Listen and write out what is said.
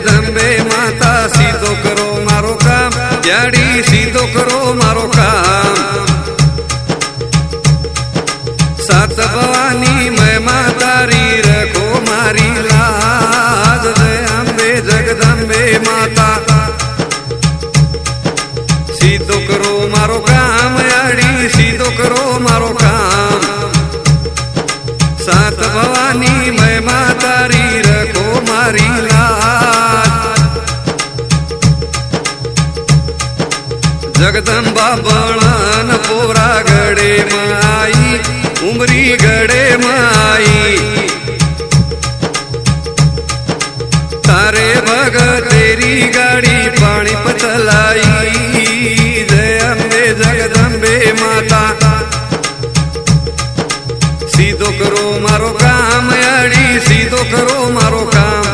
जगदंबे माता सीधो करो मारो काम, याड़ी सीधो करो मारो काम। सात भवानी मैं मातारी रखो मारी लाज, जय अम्बे जगदंबे माता सीधो करो मारो काम, याड़ी सीधो करो मारो काम। सात भवानी मैं मातारी रखो मारी लाज। जगदंबा बणन पोरा गड़े माई, उमरी गड़े माई। तारे भगत तेरी गाड़ी पानी पचलाई, जय अम्बे जगदंबे माता सीधो करो मारो काम, याड़ी सीधो करो मारो काम।